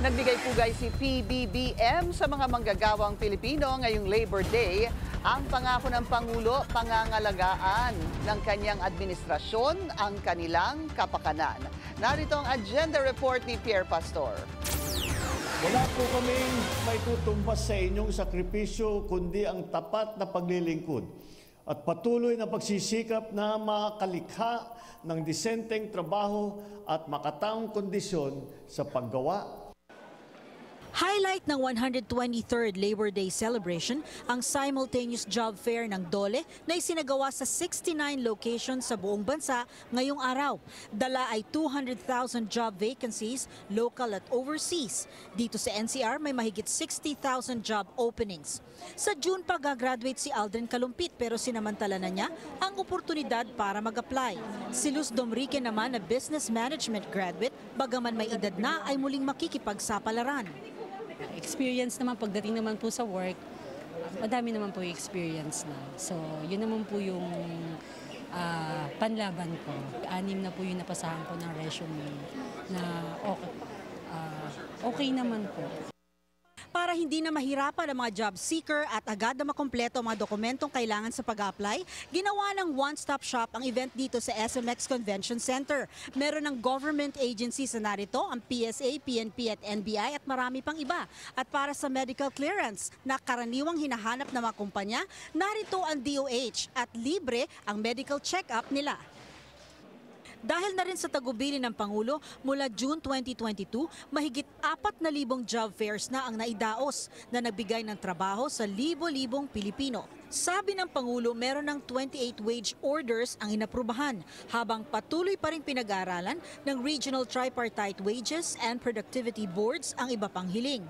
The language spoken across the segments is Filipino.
Nagbigay pugay si PBBM sa mga manggagawang Pilipino ngayong Labor Day. Ang pangako ng Pangulo, pangangalagaan ng kanyang administrasyon ang kanilang kapakanan. Narito ang agenda report ni Pierre Pastor. Wala po kaming may tutumbas sa inyong sakripisyo kundi ang tapat na paglilingkod at patuloy na pagsisikap na makalikha ng disenteng trabaho at makataong kondisyon sa paggawa. Highlight ng 123rd Labor Day celebration ang simultaneous job fair ng DOLE na isinagawa sa 69 locations sa buong bansa ngayong araw. Dala ay 200,000 job vacancies, local at overseas. Dito sa NCR may mahigit 60,000 job openings. Sa June pa gagraduate si Aldrin Kalumpit pero sinamantala na niya ang oportunidad para mag-apply. Si Luz Domrique naman na business management graduate, bagaman may edad na ay muling makikipagsapalaran. Experience naman, pagdating naman po sa work, madami naman po yung experience na. So, yun naman po yung panlaban ko. 6 na po yung napasahan ko ng resume na okay naman po. Para hindi na mahirapan ang mga job seeker at agad na makompleto ang mga dokumentong kailangan sa pag-apply, ginawa ng one-stop shop ang event dito sa SMX Convention Center. Meron ng government agencies na narito, ang PSA, PNP at NBI at marami pang iba. At para sa medical clearance na karaniwang hinahanap ng mga kumpanya, narito ang DOH at libre ang medical check-up nila. Dahil na rin sa tagubilin ng Pangulo, mula June 2022, mahigit 4,000 job fairs na ang naidaos na nagbigay ng trabaho sa libo-libong Pilipino. Sabi ng Pangulo, meron ng 28 wage orders ang inaprubahan, habang patuloy pa rin pinag-aaralan ng Regional Tripartite Wages and Productivity Boards ang iba pang hiling.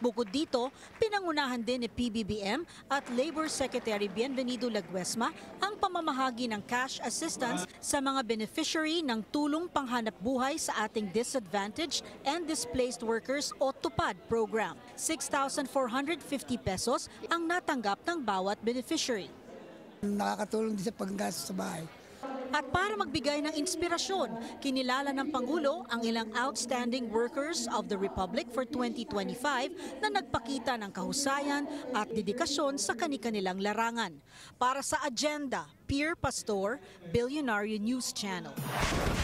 Bukod dito, pinangunahan din ni PBBM at Labor Secretary Bienvenido Laguesma ang pamamahagi ng cash assistance sa mga beneficiary ng tulong panghanap buhay sa ating disadvantaged and displaced workers o TUPAD program. 6,450 pesos ang natanggap ng bawat beneficiary. Nakakatulong din sa panggastos sa bahay. At para magbigay ng inspirasyon, kinilala ng Pangulo ang ilang outstanding workers of the Republic for 2025 na nagpakita ng kahusayan at dedikasyon sa kani-kanilang larangan. Para sa agenda, Pierre Pastor, Billionaire News Channel.